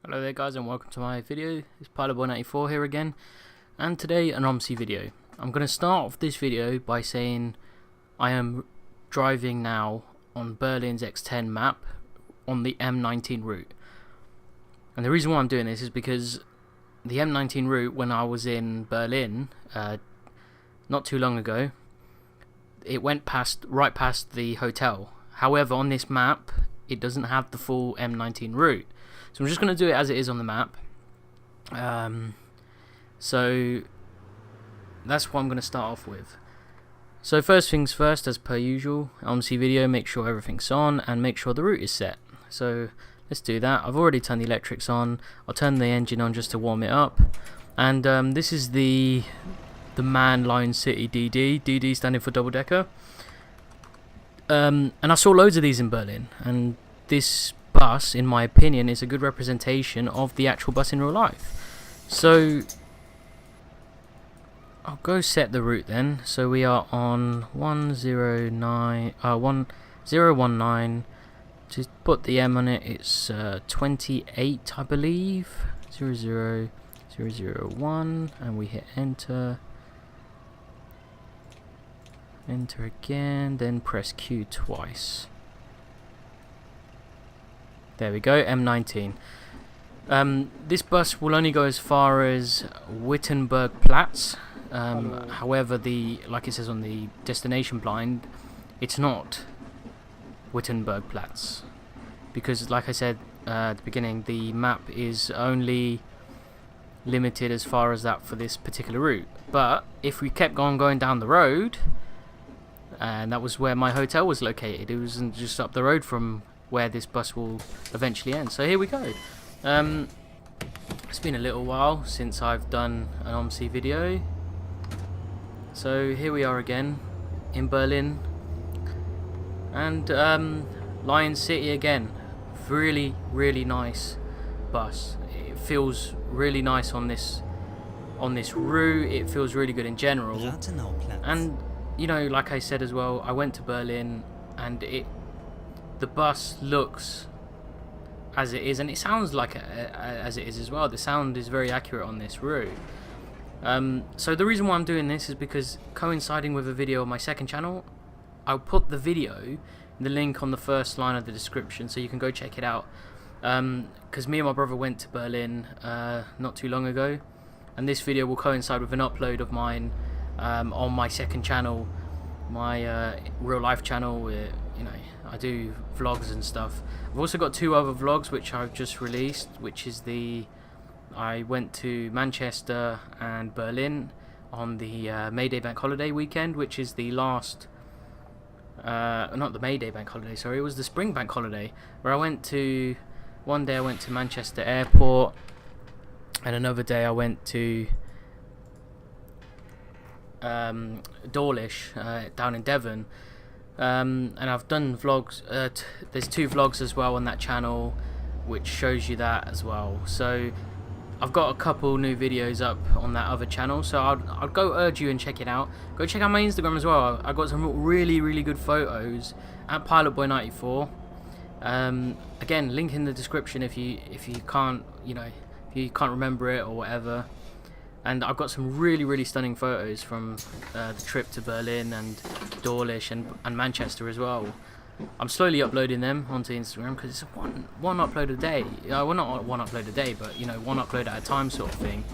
Hello there guys, and welcome to my video. It's Pilotboy94 here again, and today an OMSI video. I'm going to start off this video by saying I am driving now on Berlin's X10 map on the M19 route. And the reason why I'm doing this is because the M19 route, when I was in Berlin not too long ago, it went right past the hotel. However, on this map it doesn't have the full M19 route. So I'm just going to do it as it is on the map. So that's what I'm going to start off with. So first things first, as per usual, OMSI video, make sure everything's on and make sure the route is set. So let's do that. I've already turned the electrics on. I'll turn the engine on just to warm it up. And this is the MAN Lion City DD standing for double decker. And I saw loads of these in Berlin, and this bus, in my opinion, is a good representation of the actual bus in real life. So I'll go set the route then. So we are on 1019. To put the M on it, it's 28, I believe. 00001, and we hit enter. Enter again, then press Q twice. There we go, M19. This bus will only go as far as Wittenberg-Platz. However, like it says on the destination blind, it's not Wittenberg-Platz, because, like I said at the beginning, the map is only limited as far as that for this particular route. But if we kept going down the road, and that was where my hotel was located, it wasn't just up the road from where this bus will eventually end. So here we go. It's been a little while since I've done an OMSI video, so here we are again in Berlin, and Lion City again. Really nice bus. It feels really nice on this route. It feels really good in general. And you know, like I said as well, I went to Berlin, and the bus looks as it is, and it sounds like as it is as well. The sound is very accurate on this route. So the reason why I'm doing this is because, coinciding with a video on my second channel, I'll put the video, the link on the first line of the description, so you can go check it out. Because me and my brother went to Berlin not too long ago, and this video will coincide with an upload of mine on my second channel, my real life channel, where, you know, I do vlogs and stuff. I've also got two other vlogs which I've just released, which is I went to Manchester and Berlin on the May Day bank holiday weekend, which is the last, not the May Day bank holiday, sorry, it was the spring bank holiday, where one day I went to Manchester airport, and another day I went to Dawlish down in Devon. And I've done vlogs, there's two vlogs as well on that channel which shows you that as well. So I've got a couple new videos up on that other channel, so I'll go urge you and check it out. Go check out my Instagram as well. I got some really good photos at Pilotboy94. Again, link in the description if you can't, you know, if you can't remember it or whatever. And I've got some really stunning photos from the trip to Berlin and Dawlish and Manchester as well. I'm slowly uploading them onto Instagram because it's one upload a day. Well, not one upload a day, but, you know, one upload at a time sort of thing.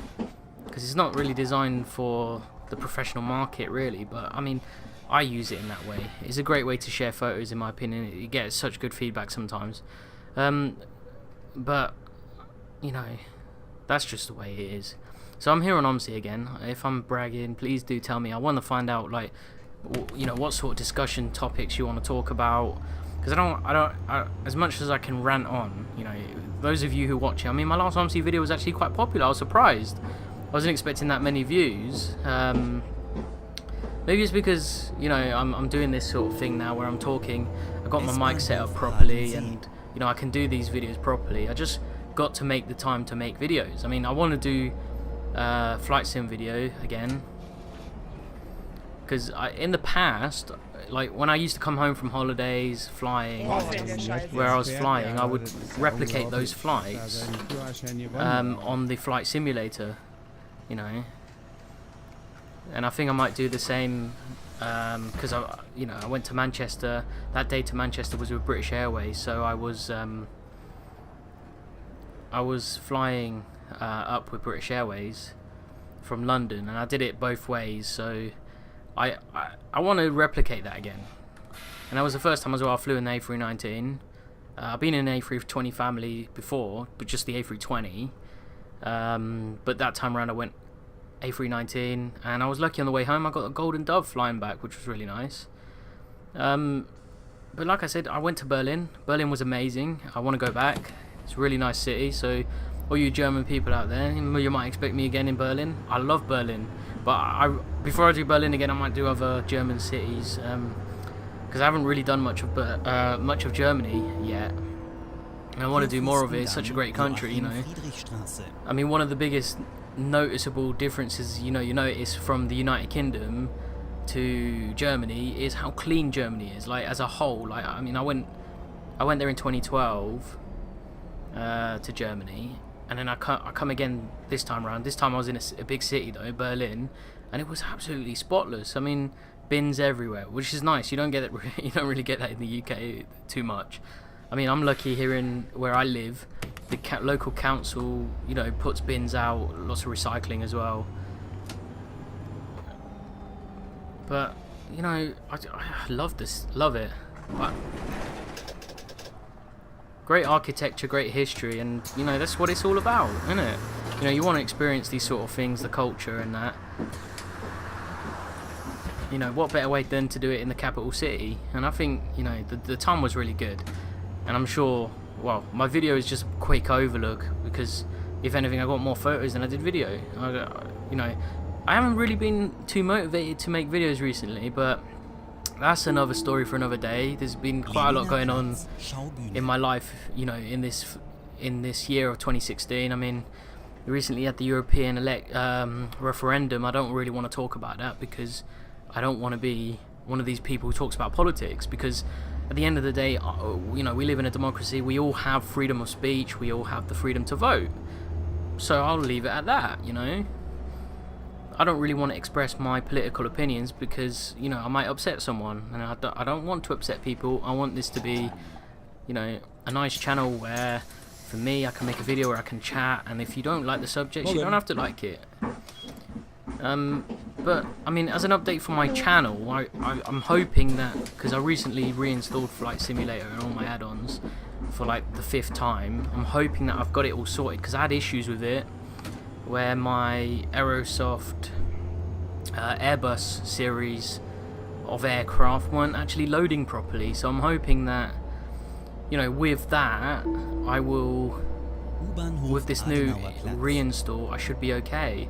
Because it's not really designed for the professional market, really. But I mean, I use it in that way. It's a great way to share photos, in my opinion. You get such good feedback sometimes. But you know, that's just the way it is. So I'm here on OMSI again. If I'm bragging, please do tell me. I want to find out, like, you know, what sort of discussion topics you want to talk about. Because I as much as I can rant on, you know, those of you who watch it, I mean, my last OMSI video was actually quite popular. I was surprised. I wasn't expecting that many views. Maybe it's because, you know, I'm doing this sort of thing now where I'm talking. I got my mic set up properly, and, you know, I can do these videos properly. I just got to make the time to make videos. I mean, I want to do flight sim video again, because in the past, like when I used to come home from holidays flying, where I was flying, I would replicate those flights on the flight simulator, you know. And I think I might do the same because I went to Manchester. That day to Manchester was with British Airways, so I was flying up with British Airways from London, and I did it both ways. So I want to replicate that again. And that was the first time as well I flew in the A319. I've been in an A320 family before, but just the A320. But that time around I went A319, and I was lucky on the way home. I got a Golden Dove flying back, which was really nice. But like I said, I went to Berlin. Berlin was amazing. I want to go back. It's a really nice city. So all you German people out there, you might expect me again in Berlin. I love Berlin, but before I do Berlin again, I might do other German cities, because I haven't really done much of Germany yet. And I want to do more of it. It's such a great country, you know. I mean, one of the biggest noticeable differences, you notice from the United Kingdom to Germany is how clean Germany is, like as a whole. Like, I mean, I went there in 2012 to Germany, and then I come again this time around. This time I was in a big city though, Berlin, and it was absolutely spotless. I mean, bins everywhere, which is nice. You don't get it. You don't really get that in the UK too much. I mean, I'm lucky here in where I live. The local council, puts bins out, lots of recycling as well. But I love this, love it. But great architecture, great history, and that's what it's all about, isn't it? You want to experience these sort of things, the culture and that. What better way than to do it in the capital city? And I think the time was really good, and I'm sure. Well, my video is just a quick overlook because, if anything, I got more photos than I did video. I haven't really been too motivated to make videos recently, but that's another story for another day. There's been quite a lot going on in my life, in this year of 2016. I mean, we recently had the European referendum. I don't really want to talk about that because I don't want to be one of these people who talks about politics, because at the end of the day, we live in a democracy. We all have freedom of speech. We all have the freedom to vote. So I'll leave it at that, I don't really want to express my political opinions because, I might upset someone, and I don't want to upset people. I want this to be, a nice channel where, for me, I can make a video where I can chat, and if you don't like the subject, you don't have to like it. But I mean, as an update for my channel, I'm hoping that, because I recently reinstalled Flight Simulator and all my add-ons for like the 5th time, I'm hoping that I've got it all sorted, because I had issues with it where my Aerosoft Airbus series of aircraft weren't actually loading properly. So I'm hoping that, with that, I will, with this new reinstall, I should be okay.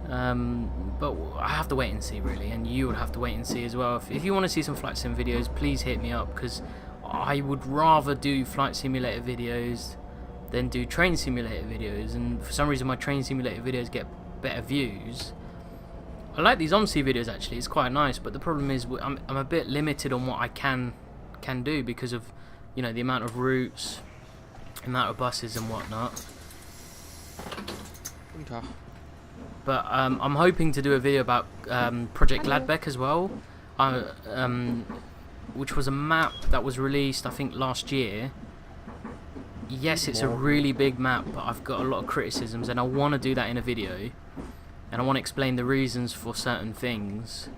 But I have to wait and see, really, and you would have to wait and see as well. If you want to see some flight sim videos, please hit me up, because I would rather do flight simulator videos than do train simulator videos, and for some reason my train simulator videos get better views. I like these OMSI videos actually, it's quite nice, but the problem is I'm a bit limited on what I can do because of the amount of routes, amount of buses and whatnot. But I'm hoping to do a video about Project Gladbeck as well, which was a map that was released I think last year. Yes, it's a really big map, but I've got a lot of criticisms, and I want to do that in a video, and I want to explain the reasons for certain things.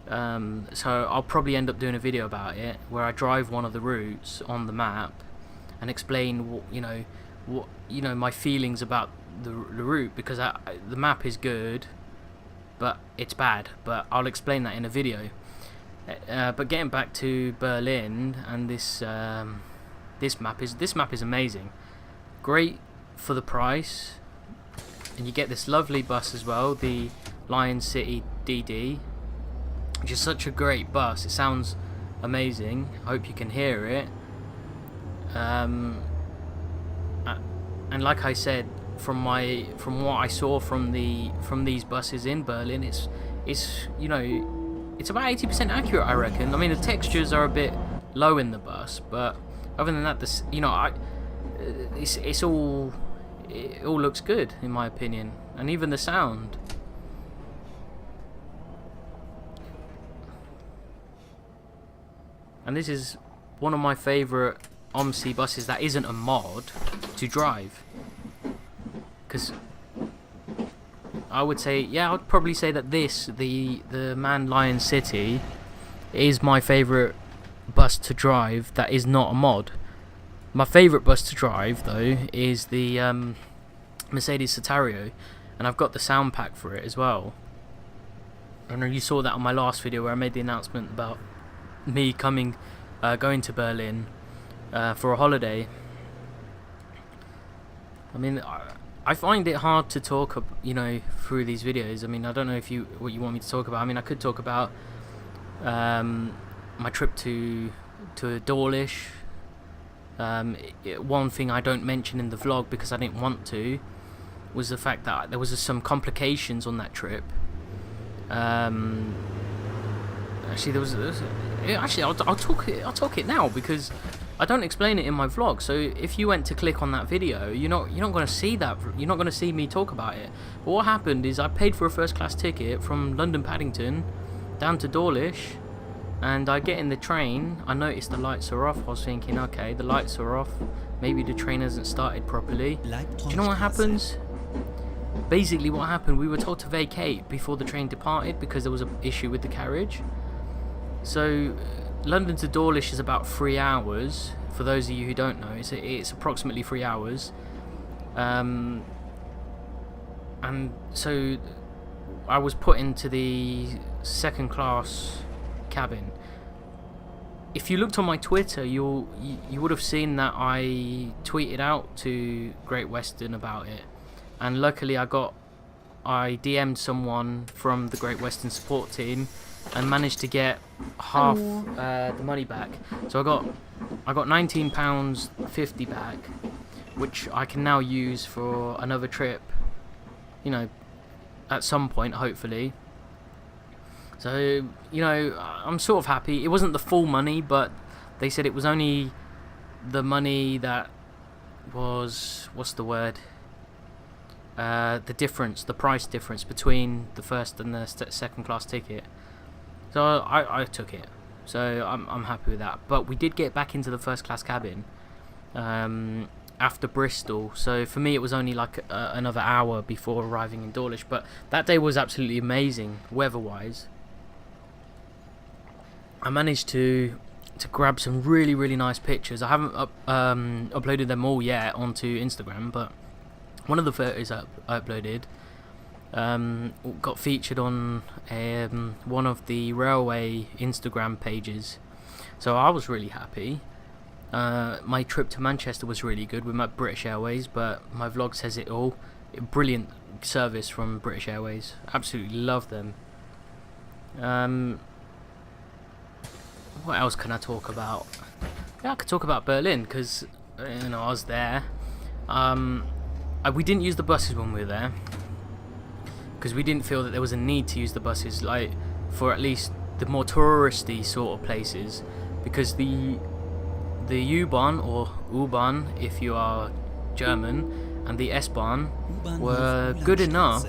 So I'll probably end up doing a video about it where I drive one of the routes on the map and explain what my feelings about the route, because the map is good but it's bad, but I'll explain that in a video. But getting back to Berlin and this map is amazing, great for the price, and you get this lovely bus as well, the Lion City DD, which is such a great bus. It sounds amazing. I hope you can hear it. And like I said, from what I saw from these buses in Berlin, it's, you know, it's about 80% accurate, I reckon. I mean, the textures are a bit low in the bus, but other than that, this, you know, it all looks good in my opinion, and even the sound. And this is one of my favourite OMSI buses that isn't a mod to drive. Because I would say, yeah, I'd probably say that this, the Man Lion City, is my favourite bus to drive that is not a mod. My favourite bus to drive, though, is the Mercedes Citario, and I've got the sound pack for it as well. I know you saw that on my last video where I made the announcement about me going to Berlin for a holiday. I mean, I find it hard to talk, you know, through these videos. I mean, I don't know what you want me to talk about. I mean, I could talk about my trip to Dawlish. One thing I don't mention in the vlog because I didn't want to was the fact that there was some complications on that trip. Actually, I'll talk it now because I don't explain it in my vlog. So if you went to click on that video, you're not going to see that. You're not going to see me talk about it. But what happened is I paid for a first class ticket from London Paddington down to Dawlish, and I get in the train. I noticed the lights are off. I was thinking, okay, the lights are off. Maybe the train hasn't started properly. Do you know what happens? Basically, what happened? We were told to vacate before the train departed because there was an issue with the carriage. So London to Dawlish is about 3 hours. For those of you who don't know, it's approximately 3 hours. And so I was put into the second class cabin. If you looked on my Twitter, you would have seen that I tweeted out to Great Western about it, and luckily I DM'd someone from the Great Western support team and managed to get half the money back. So I got £19.50 back, which I can now use for another trip, you know, at some point, hopefully. So, you know, I'm sort of happy. It wasn't the full money, but they said it was only the money that was, what's the word? The difference, the price difference between the first and the second class ticket. So I took it. So I'm happy with that. But we did get back into the first class cabin after Bristol. So for me it was only like another hour before arriving in Dawlish. But that day was absolutely amazing, weather-wise. I managed to grab some really nice pictures. I haven't uploaded them all yet onto Instagram, but one of the photos I uploaded got featured on one of the railway Instagram pages, so I was really happy. My trip to Manchester was really good with my British Airways, but my vlog says it all. Brilliant service from British Airways, absolutely love them. What else can I talk about? Yeah, I could talk about Berlin because, you know, I was there. We didn't use the buses when we were there because we didn't feel that there was a need to use the buses, like for at least the more touristy sort of places, because the U-Bahn or U-Bahn if you are German and the S-Bahn were good enough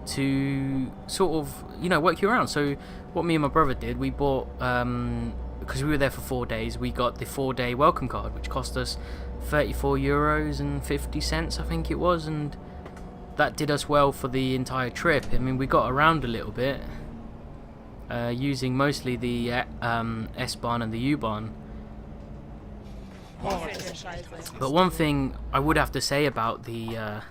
to sort of, you know, work you around. So what me and my brother did, we bought, because we were there for 4 days, we got the 4-day welcome card, which cost us €34.50, I think it was, and that did us well for the entire trip. I mean, we got around a little bit, using mostly the S-Bahn and the U-Bahn. But one thing I would have to say about the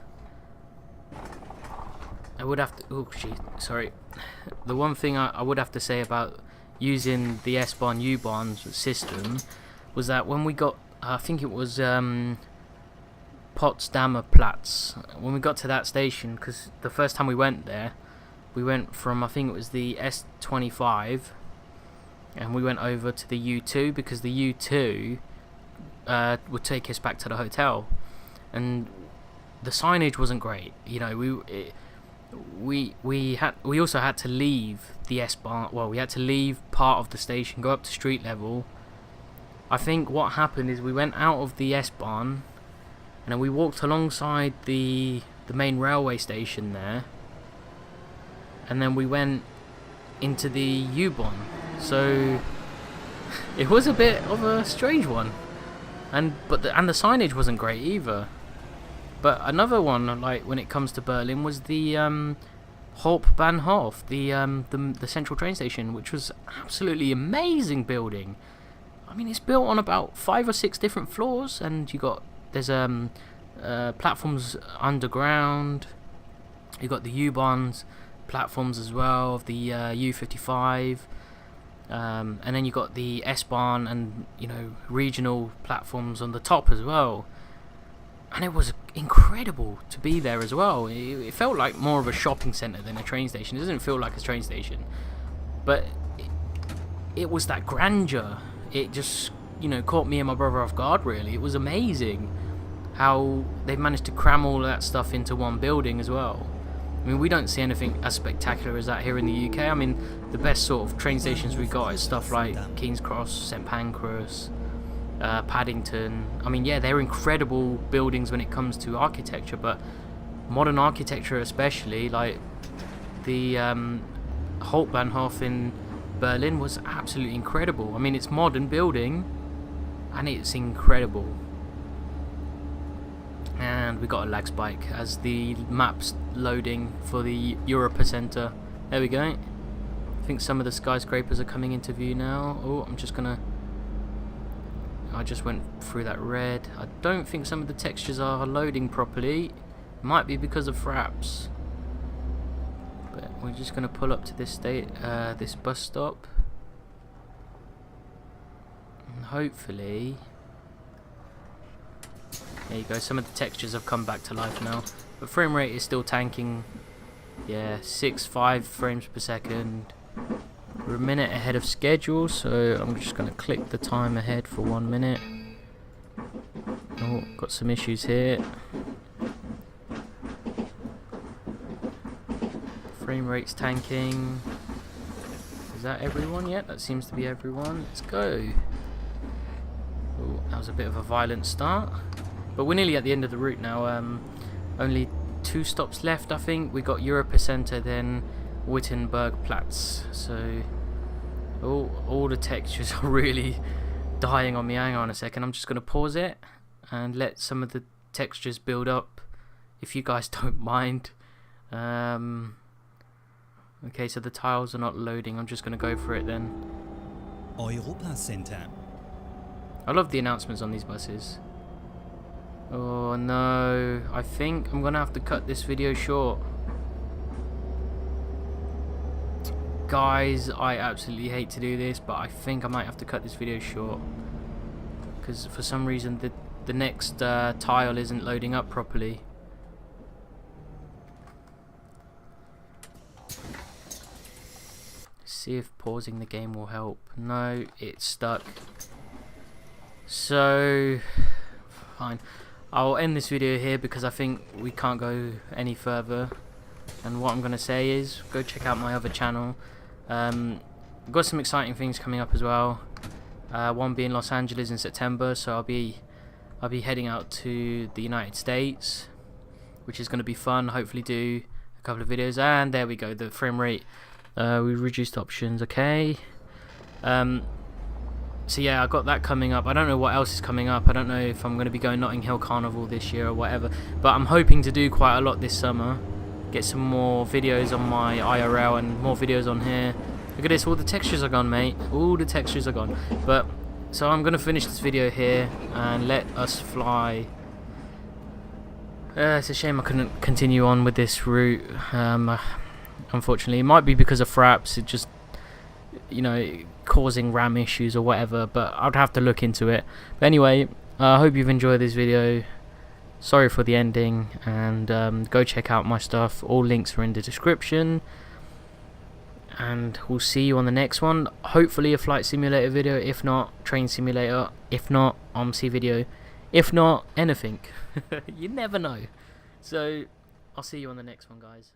the one thing I would have to say about using the S-Bahn U-Bahn system was that when we got, I think it was Potsdamer Platz, when we got to that station, because the first time we went there, we went from, I think it was the S25, and we went over to the U2, because the U2 would take us back to the hotel, and the signage wasn't great. You know, we also had to leave the S-Bahn. Well, we had to leave part of the station, go up to street level. I think what happened is we went out of the S-Bahn and then we walked alongside the main railway station there, and then we went into the U-Bahn. So it was a bit of a strange one, and the signage wasn't great either. But another one, like when it comes to Berlin, was the Hauptbahnhof, the central train station, which was absolutely amazing building. I mean, it's built on about 5 or 6 different floors, and there's platforms underground. You got the U-Bahns platforms as well, of the U55, and then you got the S-Bahn and regional platforms on the top as well. And it was incredible to be there as well. It felt like more of a shopping centre than a train station. It doesn't feel like a train station, but it was that grandeur. It just caught me and my brother off guard, really. It was amazing how they managed to cram all of that stuff into one building as well. I mean, we don't see anything as spectacular as that here in the UK. I mean, the best sort of train stations we got is stuff like King's Cross, St Pancras, Paddington. I mean, yeah, they're incredible buildings when it comes to architecture, but modern architecture especially, like the Hauptbahnhof in Berlin was absolutely incredible. I mean, it's modern building and it's incredible. And we got a lag spike as the map's loading for the Europa Centre. There we go. I think some of the skyscrapers are coming into view now. Oh, I just went through that red. I don't think some of the textures are loading properly. Might be because of fraps. But we're just going to pull up to this bus stop. And hopefully... There you go, some of the textures have come back to life now. But frame rate is still tanking. Yeah, 5 frames per second. We're a minute ahead of schedule, so I'm just going to click the time ahead for 1 minute. Oh, got some issues here. Frame rate's tanking. Is that everyone yet? That seems to be everyone. Let's go. Oh, that was a bit of a violent start. But we're nearly at the end of the route now. Only 2 stops left, I think. We got Europa Centre, then Wittenberg Platz. So all the textures are really dying on me. Hang on a second. I'm just going to pause it and let some of the textures build up, if you guys don't mind. Okay, so the tiles are not loading. I'm just going to go for it then. Europa Center. I love the announcements on these buses. Oh no, I think I'm gonna have to cut this video short. Guys, I absolutely hate to do this, but I think I might have to cut this video short. Because for some reason the next tile isn't loading up properly. See if pausing the game will help. No, it's stuck. So, fine. I'll end this video here because I think we can't go any further. And what I'm going to say is, go check out my other channel. I've got some exciting things coming up as well. One being Los Angeles in September, so I'll be heading out to the United States, which is going to be fun. Hopefully do a couple of videos. And there we go, the frame rate. We reduced options, okay. So yeah, I got that coming up. I don't know what else is coming up. I don't know if I'm going to be going Notting Hill Carnival this year or whatever. But I'm hoping to do quite a lot this summer. Get some more videos on my IRL and more videos on here. Look at this, all the textures are gone, mate. All the textures are gone. But, so I'm going to finish this video here and let us fly. It's a shame I couldn't continue on with this route. Unfortunately, it might be because of fraps. It just, causing RAM issues or whatever, but I'd have to look into it. But anyway, I hope you've enjoyed this video. Sorry for the ending, and go check out my stuff. All links are in the description, and we'll see you on the next one. Hopefully a flight simulator video, if not train simulator, if not OMSI video, if not anything. You never know. So I'll see you on the next one, guys.